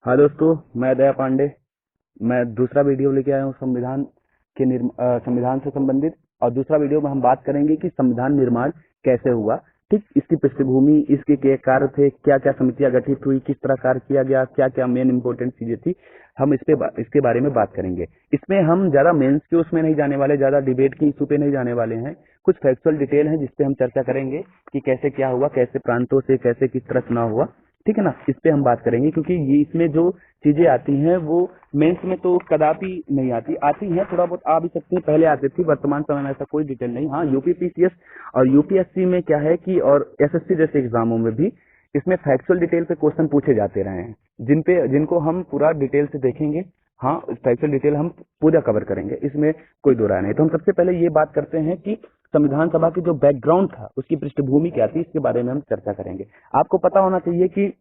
हाँ दोस्तों, मैं दया पांडे। मैं दूसरा वीडियो लेके आया हूँ संविधान से संबंधित। और दूसरा वीडियो में हम बात करेंगे कि संविधान निर्माण कैसे हुआ। ठीक, इसकी पृष्ठभूमि, इसके क्या कार्य थे, क्या क्या समितियां गठित हुई, किस प्रकार कार्य किया गया, क्या क्या मेन इंपॉर्टेंट चीजें थी, हम इसके बारे में बात करेंगे। इसमें हम ज्यादा मेंस के उसमें नहीं जाने वाले, ज्यादा डिबेट की इशू पे नहीं जाने वाले हैं। कुछ फैक्चुअल डिटेल है जिसपे हम चर्चा करेंगे कि कैसे क्या हुआ, कैसे प्रांतों से कैसे किस तरह चुनाव हुआ। ठीक है ना, इस पे हम बात करेंगे क्योंकि ये इसमें जो चीजें आती हैं वो मेंस में तो कदापि नहीं आती हैं, थोड़ा बहुत आ भी सकती है, पहले आती थी, वर्तमान समय में ऐसा कोई डिटेल नहीं। हाँ, यूपीपीसीएस और यूपीएससी में क्या है कि, और एसएससी जैसे एग्जामों में भी इसमें फैक्चुअल डिटेल पे क्वेश्चन पूछे जाते रहे हैं, जिनको हम पूरा डिटेल से देखेंगे। हाँ, फैक्चुअल डिटेल हम पूरा कवर करेंगे, इसमें कोई दो राय नहीं। तो हम सबसे पहले ये बात करते हैं कि संविधान सभा की जो बैकग्राउंड था, उसकी पृष्ठभूमि क्या थी, इसके बारे में हम चर्चा करेंगे। आपको पता होना चाहिए कि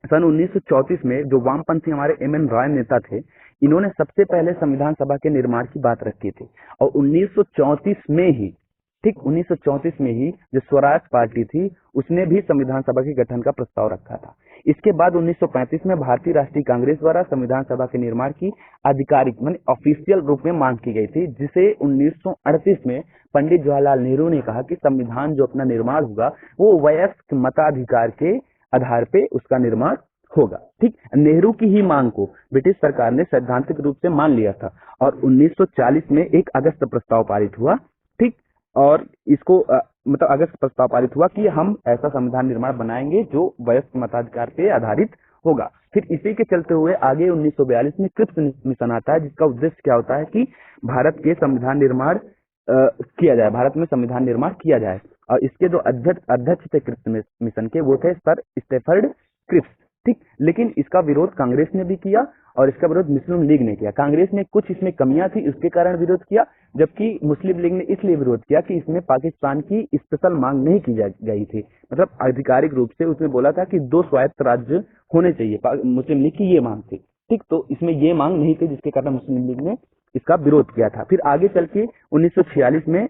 सन 1934 में जो वामपंथी हमारे एम.एन. रॉय नेता थे, इन्होंने सबसे पहले संविधान सभा के निर्माण की बात रखी थी। और 1934 में ही, ठीक 1934 में ही जो स्वराज पार्टी थी, उसने भी संविधान सभा के गठन का प्रस्ताव रखा था। इसके बाद 1935 में भारतीय राष्ट्रीय कांग्रेस द्वारा संविधान सभा के निर्माण की आधिकारिक माने ऑफिशियल रूप में मांग की गई थी, जिसे 1938 में पंडित जवाहरलाल नेहरू ने कहा कि संविधान जो अपना निर्माण होगा वो वयस्क मताधिकार के आधार पे उसका निर्माण होगा। ठीक, नेहरू की ही मांग को ब्रिटिश सरकार ने सैद्धांतिक रूप से मान लिया था और 1940 में एक अगस्त प्रस्ताव पारित हुआ। ठीक, और इसको मतलब अगस्त प्रस्ताव पारित हुआ कि हम ऐसा संविधान निर्माण बनाएंगे जो वयस्क मताधिकार पे आधारित होगा। फिर इसी के चलते हुए आगे 1942 में क्रिप्स मिशन आता है, जिसका उद्देश्य क्या होता है कि भारत के संविधान निर्माण किया जाए, भारत में संविधान निर्माण किया जाए। और इसके जो अध्यक्ष थे क्रिप्स मिशन के, वो थे सर स्टेफर्ड क्रिप्स। ठीक, लेकिन इसका विरोध कांग्रेस ने भी किया और इसका विरोध मुस्लिम लीग ने किया। कांग्रेस ने कुछ इसमें कमियां थी उसके कारण विरोध किया, जबकि मुस्लिम लीग ने इसलिए विरोध किया कि इसमें पाकिस्तान की स्पेशल मांग नहीं की गई थी। मतलब आधिकारिक रूप से उसने बोला था कि 2 स्वायत्त राज्य होने चाहिए, मुस्लिम लीग की ये मांग थी। ठीक, तो इसमें ये मांग नहीं थी, जिसके कारण मुस्लिम लीग ने इसका विरोध किया था। फिर आगे चल के 1946 में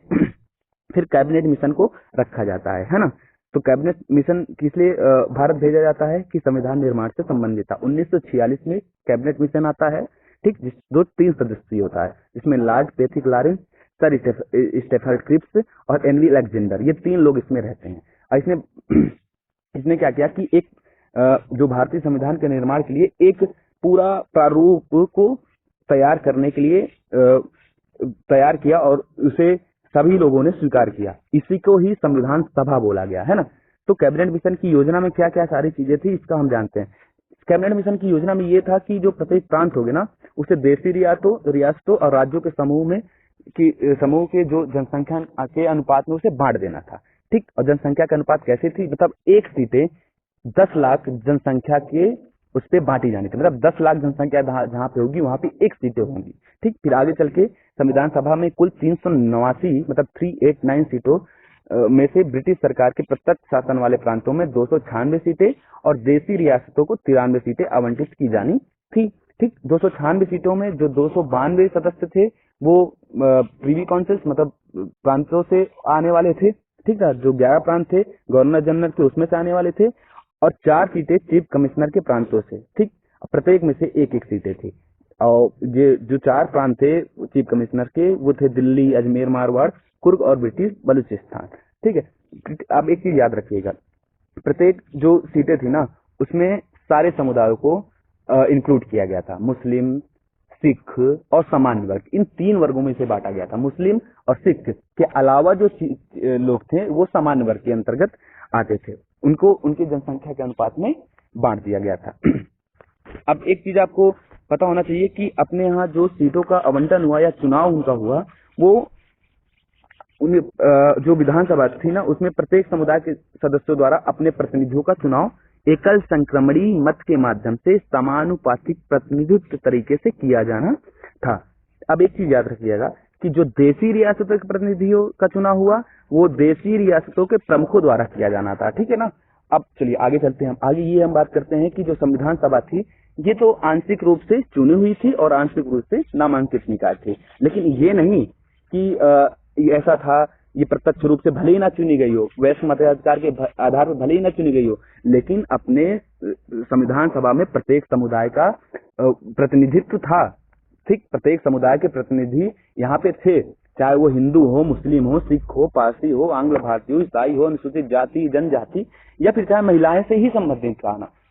फिर कैबिनेट मिशन को रखा जाता है ना। तो कैबिनेट मिशन किस लिए भारत भेजा जाता है कि संविधान निर्माण से संबंधित था। 1946 में कैबिनेट मिशन आता है, ठीक, जो 3 सदस्यीय होता है, जिसमें Lord Pethick Lawrence, sir Stafford Cripps और एनवी अलेक्जेंडर, ये 3 लोग इसमें रहते हैं। और इसने क्या किया कि एक जो भारतीय संविधान के निर्माण के लिए एक पूरा प्रारूप को तैयार करने के लिए तैयार किया और उसे सभी लोगों ने स्वीकार किया। इसी को ही संविधान सभा बोला गया है ना। तो कैबिनेट मिशन की योजना में क्या क्या सारी चीजें थी, इसका हम जानते हैं। कैबिनेट मिशन की योजना में ये था कि जो प्रत्येक प्रांत होगे ना, उसे देशी रियासतों और राज्यों के समूह के जो जनसंख्या के अनुपात में उसे बांट देना था। ठीक, और जनसंख्या का अनुपात कैसे थी, मतलब एक सीटें 10 लाख जनसंख्या के उस पर बांटी जानी थी। मतलब 10 लाख जनसंख्या जहां पे होगी वहां पे एक सीटें होंगी। ठीक, फिर आगे चल के संविधान सभा में कुल 389 मतलब 389 सीटों में से ब्रिटिश सरकार के प्रत्यक्ष शासन वाले प्रांतों में 296 सीटें और देशी रियासतों को 93 सीटें आवंटित की जानी थी। ठीक, 296 सीटों में जो 292 सदस्य थे वो प्रीवी काउंसिल्स मतलब प्रांतों से आने वाले थे। ठीक है, जो 11 प्रांत थे गवर्नर जनरल के उसमें से आने वाले थे और 4 सीटें चीफ कमिश्नर के प्रांतों से। ठीक, प्रत्येक में से एक एक सीटें थी। और ये जो 4 प्रांत थे चीफ कमिश्नर के, वो थे दिल्ली, अजमेर, मारवाड़, कुर्ग और ब्रिटिश बलूचिस्तान। ठीक है, अब एक चीज याद रखिएगा, प्रत्येक जो सीटें थी ना, उसमें सारे समुदायों को इंक्लूड किया गया था। मुस्लिम, सिख और सामान्य वर्ग, इन 3 वर्गों में से बांटा गया था। मुस्लिम और सिख के अलावा जो लोग थे वो सामान्य वर्ग के अंतर्गत आते थे, उनको उनकी जनसंख्या के अनुपात में बांट दिया गया था। अब एक चीज आपको पता होना चाहिए कि अपने यहाँ जो सीटों का आवंटन हुआ या चुनाव उनका हुआ, वो जो विधानसभा थी ना, उसमें प्रत्येक समुदाय के सदस्यों द्वारा अपने प्रतिनिधियों का चुनाव एकल संक्रमणी मत के माध्यम से समानुपातिक प्रतिनिधित्व तरीके से किया जाना था। अब एक चीज याद रखिएगा कि जो देशी रियासतों के प्रतिनिधियों का चुनाव हुआ वो देशी रियासतों के प्रमुखों द्वारा किया जाना था। ठीक है ना। अब चलिए आगे चलते हैं। आगे हम बात करते हैं कि जो संविधान सभा थी ये तो आंशिक रूप से चुनी हुई थी और आंशिक रूप से नामांकित निकाय थी, लेकिन ये नहीं कि ऐसा था ये प्रत्यक्ष रूप से भले ही ना चुनी गई हो, वैश्य मताधिकार के आधार पर भले ही ना चुनी गई हो, लेकिन अपने संविधान सभा में प्रत्येक समुदाय का प्रतिनिधित्व था। ठीक, प्रत्येक समुदाय के प्रतिनिधि यहाँ पे थे, चाहे वो हिंदू हो, मुस्लिम हो, सिख हो, पारसी हो, आंग्ल भारतीय हो, ईसाई हो, अनुसूचित जाति जनजाति, या फिर चाहे महिलाएं से ही संबंधित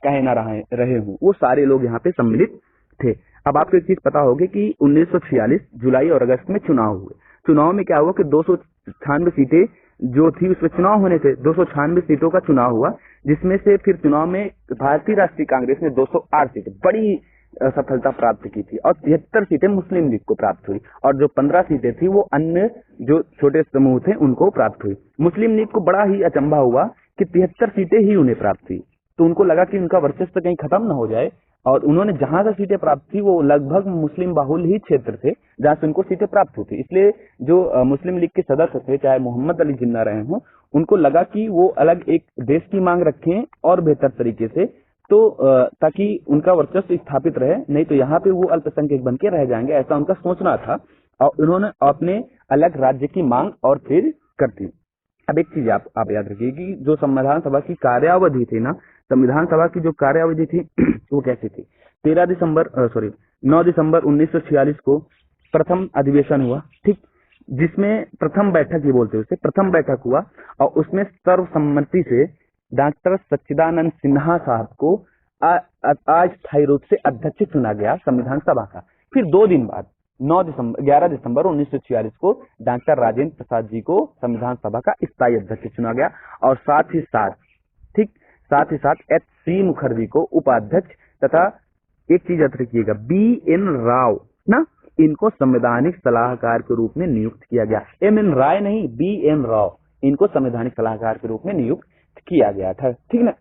कहे ना रहे हों, वो सारे लोग यहाँ पे सम्मिलित थे। अब आपको एक चीज पता होगी कि 1946 जुलाई और अगस्त में चुनाव हुए। चुनाव में क्या हुआ कि 296 सीटें जो थी उसमें चुनाव होने थे, 296 सीटों का चुनाव हुआ, जिसमें से फिर चुनाव में भारतीय राष्ट्रीय कांग्रेस ने 208 सीटें बड़ी सफलता प्राप्त की थी और 73 सीटें मुस्लिम लीग को प्राप्त हुई और जो 15 सीटें थी वो अन्य जो छोटे समूह थे उनको प्राप्त हुई। मुस्लिम लीग को बड़ा ही अचंभा हुआ कि 73 सीटें ही उन्हें प्राप्त हुई, तो उनको लगा कि उनका वर्चस्व कहीं खत्म न हो जाए, और उन्होंने जहां से सीटें प्राप्त थी वो लगभग मुस्लिम बाहुल ही क्षेत्र थे जहां से उनको सीटें प्राप्त हुई थी। इसलिए जो मुस्लिम लीग के सदस्य थे, चाहे मोहम्मद अली जिन्ना रहे हों, उनको लगा कि वो अलग एक देश की मांग रखें और बेहतर तरीके से, तो ताकि उनका वर्चस्व स्थापित रहे, नहीं तो यहाँ पे वो अल्पसंख्यक बन के रह जाएंगे, ऐसा उनका सोचना था। और उन्होंने अपने अलग राज्य की मांग और फिर कर दी। अब एक चीज आप याद रखिए कि जो संविधान सभा की कार्यावधि थी ना, संविधान सभा की जो कार्यावधि थी वो कैसी थी। 9 दिसंबर 1946 को प्रथम अधिवेशन हुआ, ठीक, जिसमें प्रथम बैठक ही बोलते हैं उसे, प्रथम बैठक हुआ और उसमें सर्वसम्मति से डॉक्टर सच्चिदानंद सिन्हा साहब को अस्थायी रूप से अध्यक्ष चुना गया संविधान सभा का। फिर 2 दिन बाद 11 दिसंबर 1946 को डॉक्टर राजेंद्र प्रसाद जी को संविधान सभा का स्थायी अध्यक्ष चुना गया और साथ ही साथ एच.सी. मुखर्जी को उपाध्यक्ष तथा एक चीज याद रखिएगा, बी.एन. राव ना, इनको संवैधानिक सलाहकार के रूप में नियुक्त किया गया। एम.एन. राय नहीं, बी.एन. राव, इनको संवैधानिक सलाहकार के रूप में नियुक्त किया गया था। ठीक ना,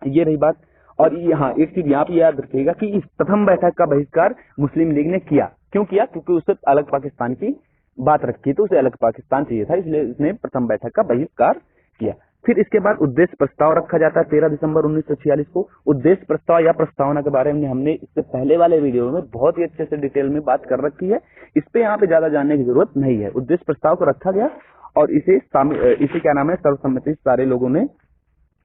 ये रही बात। और यहाँ एक चीज यहाँ पे याद रखिएगा कि इस प्रथम बैठक का बहिष्कार मुस्लिम लीग ने किया। क्यों किया? क्योंकि उसे अलग पाकिस्तान की बात रखी, तो उसे अलग पाकिस्तान चाहिए था, इसलिए उसने प्रथम बैठक का बहिष्कार किया। फिर इसके बाद उद्देश्य प्रस्ताव रखा जाता है 13 दिसंबर 1946 को। उद्देश्य प्रस्ताव या प्रस्तावना के बारे में हमने इससे पहले वाले वीडियो में बहुत ही अच्छे से डिटेल में बात कर रखी है, इस पे यहाँ पे ज्यादा जानने की जरूरत नहीं है। उद्देश्य प्रस्ताव को रखा गया और इसे क्या नाम है, सर्वसम्मति सारे लोगों ने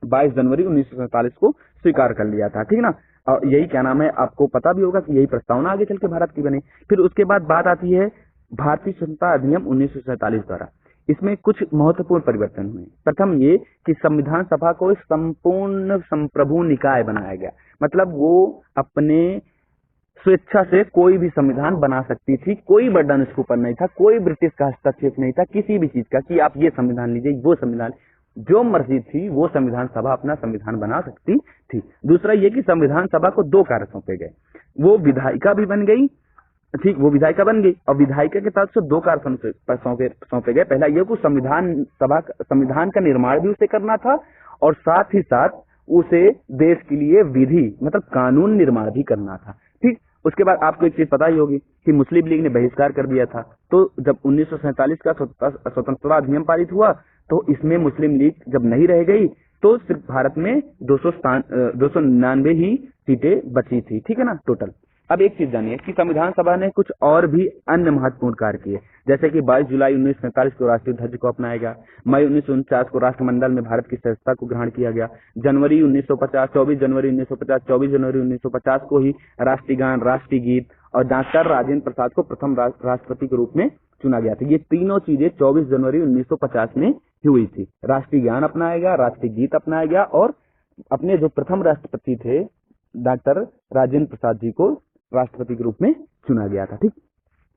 22 जनवरी 1947 को स्वीकार कर लिया था। ठीक ना, और यही क्या नाम है, आपको पता भी होगा कि यही प्रस्तावना आगे चल के भारत की बनी। फिर उसके बाद बात आती है भारतीय स्वतंत्रता अधिनियम 1947 द्वारा। इसमें कुछ महत्वपूर्ण परिवर्तन हुए। प्रथम ये कि संविधान सभा को एक संपूर्ण संप्रभु निकाय बनाया गया, मतलब वो अपने स्वेच्छा से कोई भी संविधान बना सकती थी, कोई बर्डन इसके ऊपर नहीं था, कोई ब्रिटिश का हस्तक्षेप नहीं था किसी भी चीज का कि आप ये संविधान लीजिए, वो संविधान, जो मर्जी थी वो संविधान सभा अपना संविधान बना सकती थी। दूसरा ये कि संविधान सभा को 2 कार्य सौंपे गए, वो विधायिका भी बन गई, ठीक, वो विधायिका बन गई और विधायिका के साथ से 2 कार्य सौंपे गए। पहला ये कि संविधान का निर्माण भी उसे करना था और साथ ही साथ उसे देश के लिए विधि मतलब कानून निर्माण भी करना था। ठीक, उसके बाद आपको एक चीज पता ही होगी कि मुस्लिम लीग ने बहिष्कार कर दिया था, तो जब 1947 का स्वतंत्रता अधिनियम पारित हुआ तो इसमें मुस्लिम लीग जब नहीं रह गई तो सिर्फ भारत में 299 ही सीटें बची थी। ठीक है ना, टोटल। अब एक चीज जानिए कि संविधान सभा ने कुछ और भी अन्य महत्वपूर्ण कार्य किए, जैसे कि 22 जुलाई 1947 को राष्ट्रीय ध्वज को अपनाया गया, मई 1949 को राष्ट्रमंडल में भारत की सदस्यता को ग्रहण किया गया, 24 जनवरी 1950 24 जनवरी 1950 को ही राष्ट्रीय गान, राष्ट्रीय गीत और डॉक्टर राजेंद्र प्रसाद को प्रथम राष्ट्रपति के रूप में चुना गया था। ये तीनों चीजें 24 जनवरी 1950 में हुई थी। राष्ट्रीय गान अपनाया गया, राष्ट्रीय गीत अपनाया गया और अपने जो प्रथम राष्ट्रपति थे डॉक्टर राजेंद्र प्रसाद जी को राष्ट्रपति के रूप में चुना गया था। ठीक,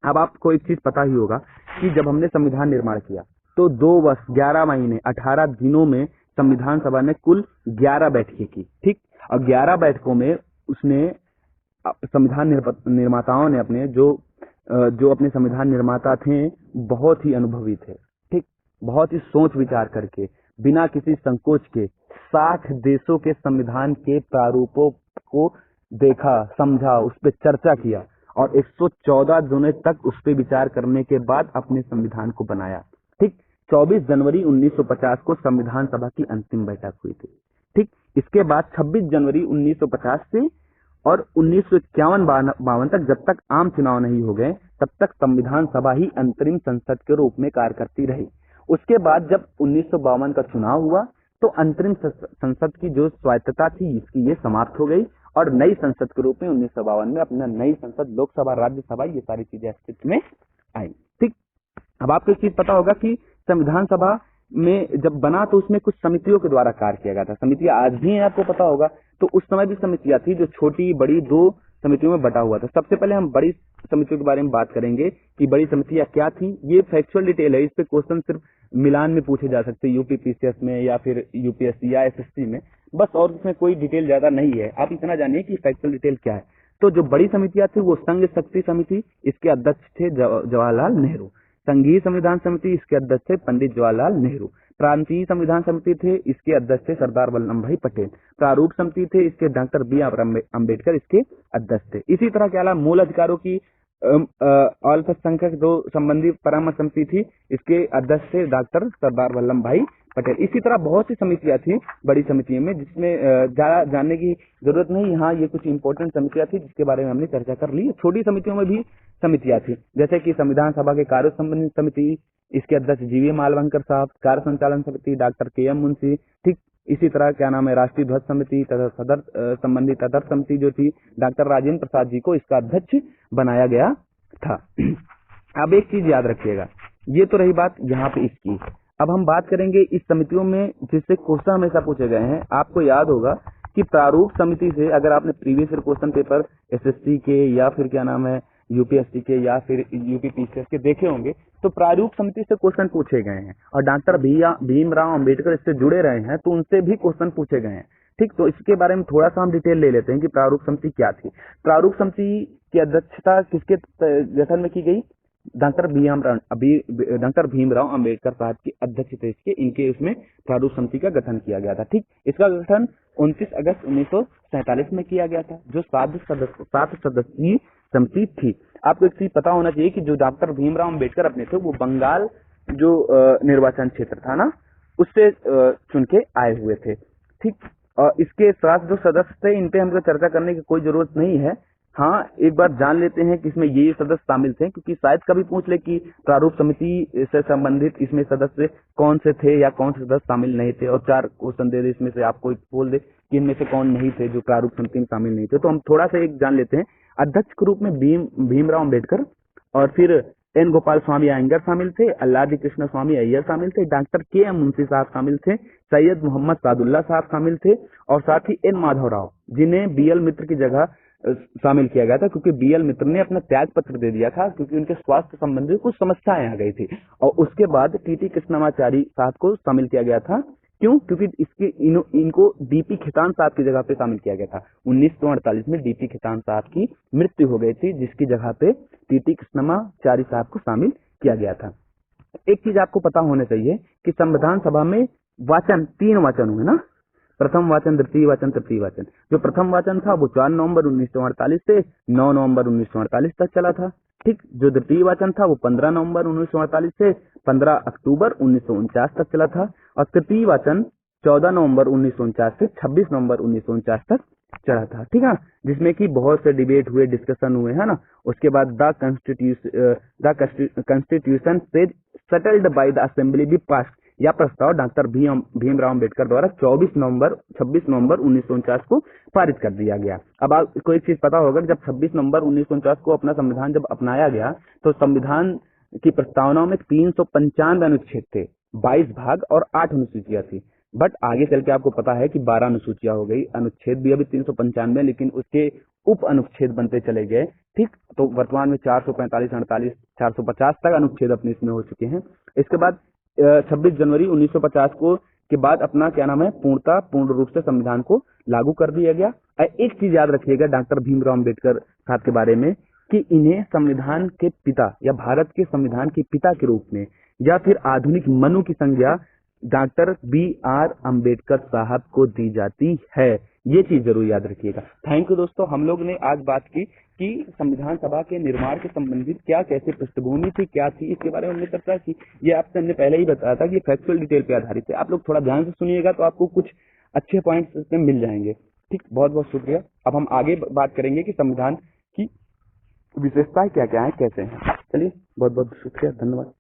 अब आपको एक चीज पता ही होगा कि जब हमने संविधान निर्माण किया तो 2 वर्ष 11 महीने 18 दिनों में संविधान सभा ने कुल 11 बैठकें की। ठीक, और 11 बैठकों में उसने संविधान निर्माताओं ने अपने जो अपने संविधान निर्माता थे बहुत ही अनुभवी थे। ठीक, बहुत ही सोच विचार करके बिना किसी संकोच के 60 देशों के संविधान के प्रारूपों को देखा, समझा, उस पर चर्चा किया और 114 दिनों तक उस पर विचार करने के बाद अपने संविधान को बनाया। ठीक, 24 जनवरी 1950 को संविधान सभा की अंतिम बैठक हुई थी। ठीक, इसके बाद 26 जनवरी 1950 से और 1951-52 तक जब तक आम चुनाव नहीं हो गए तब तक संविधान सभा ही अंतरिम संसद के रूप में कार्य करती रही। उसके बाद जब 1952 का चुनाव हुआ तो अंतरिम संसद की जो स्वायत्तता थी इसकी ये समाप्त हो गई और नई संसद के रूप में 1952 में अपना नई संसद, लोकसभा, राज्यसभा, ये सारी चीजें अस्तित्व में आई। ठीक, अब आपको एक चीज पता होगा कि संविधान सभा में जब बना तो उसमें कुछ समितियों के द्वारा कार्य किया गया था। समितियां आज भी हैं, आपको पता होगा। तो उस समय भी समितियां थी जो छोटी बड़ी दो समितियों में बटा हुआ था। सबसे पहले हम बड़ी समितियों के बारे में बात करेंगे कि बड़ी समितियां क्या थी। ये फैक्चुअल डिटेल है, इस पे क्वेश्चन सिर्फ मिलान में पूछे जा सकते हैं, यूपीपीसीएस में या फिर यूपीएससी या एसएससी में, बस, और इसमें कोई डिटेल ज्यादा नहीं है। आप इतना जानिए कि फैक्चुअल डिटेल क्या है। तो जो बड़ी समितियां थी वो संघ शक्ति समिति, इसके अध्यक्ष थे जवाहरलाल नेहरू। संघीय संविधान समिति, इसके अध्यक्ष थे पंडित जवाहरलाल नेहरू। प्रांतीय संविधान समिति थे, इसके अध्यक्ष थे सरदार वल्लभ भाई पटेल। प्रारूप समिति थे, इसके डॉक्टर बी आर अम्बेडकर इसके अध्यक्ष थे। इसी तरह के अलावा मूल अधिकारों की अल्पसंख्यक जो संबंधी परामर्श समिति थी, इसके अध्यक्ष थे डॉक्टर सरदार वल्लभ भाई पटेल। इसी तरह बहुत सी समितियां थी बड़ी समितियों में, जिसमें ज्यादा जानने की जरूरत नहीं। हाँ, ये कुछ इंपॉर्टेंट समितियां थी जिसके बारे में हमने चर्चा कर ली। छोटी समितियों में भी समितियां थी, जैसे कि संविधान सभा के कार्य संबंधी समिति, इसके अध्यक्ष जीवी मालवंकर साहब। कार्य संचालन समिति डॉक्टर के.एम. मुंशी। ठीक, इसी तरह क्या नाम है, राष्ट्रीय ध्वज समिति तथा सदर संबंधी तदर्थ समिति जो थी, डॉक्टर राजेंद्र प्रसाद जी को इसका अध्यक्ष बनाया गया था। अब एक चीज याद रखिएगा, ये तो रही बात यहाँ पे इसकी। अब हम बात करेंगे इस समितियों में जिससे क्वेश्चन हमेशा पूछे गए हैं। आपको याद होगा कि प्रारूप समिति से, अगर आपने previous year question paper SSC के या फिर क्या नाम है यूपीएससी के या फिर यूपीपीसीएस के देखे होंगे, तो प्रारूप समिति से क्वेश्चन पूछे गए हैं और डॉक्टर भीमराव अंबेडकर इससे जुड़े रहे हैं तो उनसे भी क्वेश्चन पूछे गए हैं। ठीक, तो इसके बारे में थोड़ा सा हम डिटेल ले लेते हैं कि प्रारूप समिति क्या थी। प्रारूप समिति की अध्यक्षता किसके गठन में की गई? डॉक्टर भीमराव अंबेडकर साहब की अध्यक्षता इसके इनके उसमें प्रारूप समिति का गठन किया गया था। ठीक, इसका गठन 29 अगस्त 1947 में किया गया था, जो 7 सदस्यीय समिति थी। आपको एक चीज पता होना चाहिए कि जो डॉक्टर भीमराव अंबेडकर अपने थे वो बंगाल जो निर्वाचन क्षेत्र था ना, उससे चुन के आए हुए थे। ठीक, इसके साथ जो सदस्य थे इन पे हमको चर्चा करने की कोई जरूरत नहीं है। हाँ, एक बार जान लेते हैं कि इसमें ये सदस्य शामिल थे, क्योंकि शायद कभी पूछ ले कि प्रारूप समिति से संबंधित इसमें सदस्य कौन से थे या कौन से सदस्य शामिल नहीं थे, और 4 क्वेश्चन दे दे इसमें से आपको बोल दे कि इनमें से कौन नहीं थे जो प्रारूप समिति में शामिल नहीं थे। तो हम थोड़ा सा एक जान लेते हैं। अध्यक्ष के रूप में भीमराव अम्बेडकर, और फिर एन गोपाल स्वामी अयंगर शामिल थे, अल्लादी कृष्ण स्वामी अय्यर शामिल थे, डॉक्टर के.एम. मुंशी साहब शामिल थे, सैयद मोहम्मद सादुल्ला साहब शामिल थे, और साथ ही एन माधवराव, जिन्हें बी.एल. मित्र की जगह शामिल किया गया था, क्योंकि बी.एल. मित्र ने अपना त्याग पत्र दे दिया था क्योंकि उनके स्वास्थ्य संबंधी कुछ समस्याएं आ गई थी। और उसके बाद टी.टी. कृष्णमाचारी साहब को शामिल किया गया था। क्यों? क्योंकि इनको डीपी खेतान साहब की जगह पे शामिल किया गया था। 1948 में डीपी खेतान साहब की मृत्यु हो गई थी, जिसकी जगह पे टी.टी. कृष्णमाचारी साहब को शामिल किया गया था। एक चीज आपको पता होना चाहिए कि संविधान सभा में वाचन 3 वाचन हुए ना, प्रथम वाचन, द्वितीय वाचन, तृतीय वाचन। जो प्रथम वाचन था वो 4 नवंबर 1948 से 9 नवंबर 1948 तक चला था। ठीक, जो द्वितीय वाचन था वो 15 नवंबर 1948 से 15 अक्टूबर 1949 तक चला था, और तृतीय वाचन 14 नवंबर 1949 से 26 नवंबर 1949 तक चला था। ठीक है, जिसमें कि बहुत से डिबेट हुए, डिस्कशन हुए, है ना। उसके बाद the constitution settled by the assembly be passed, यह प्रस्ताव डॉक्टर भीमराव अंबेडकर द्वारा 26 नवंबर 1949 को पारित कर दिया गया। अब आपको एक चीज पता होगा कि जब 26 नवंबर 1949 को अपना संविधान जब अपनाया गया तो संविधान की प्रस्तावनाओं में 395 अनुच्छेद थे, 22 भाग और 8 अनुसूचियां थी। बट आगे चल के आपको पता है कि 12 अनुसूचियां हो गई। अनुच्छेद भी अभी 395, लेकिन उसके उप अनुच्छेद बनते चले गए। ठीक, तो वर्तमान में 445, 48, 450 तक अनुच्छेद अपने इसमें हो चुके हैं। इसके बाद 26 जनवरी 1950 को के बाद अपना क्या नाम है पूर्ण रूप से संविधान को लागू कर दिया गया। एक चीज याद रखिएगा डॉक्टर भीमराव अंबेडकर साहब के बारे में कि इन्हें संविधान के पिता या भारत के संविधान के पिता के रूप में या फिर आधुनिक मनु की संज्ञा डॉक्टर बी.आर. अंबेडकर साहब को दी जाती है। ये चीज जरूर याद रखिएगा। थैंक यू दोस्तों। हम लोग ने आज बात की कि संविधान सभा के निर्माण के संबंधित क्या कैसे पृष्ठभूमि थी, क्या थी, इसके बारे में हमने चर्चा की। ये आपसे हमने पहले ही बताया था कि फैक्चुअल डिटेल पे आधारित है। आप लोग थोड़ा ध्यान से सुनिएगा तो आपको कुछ अच्छे पॉइंट्स इसमें मिल जाएंगे। ठीक, बहुत बहुत शुक्रिया। अब हम आगे बात करेंगे कि संविधान की विशेषताएं क्या क्या है, कैसे हैं। चलिए, बहुत बहुत शुक्रिया, धन्यवाद।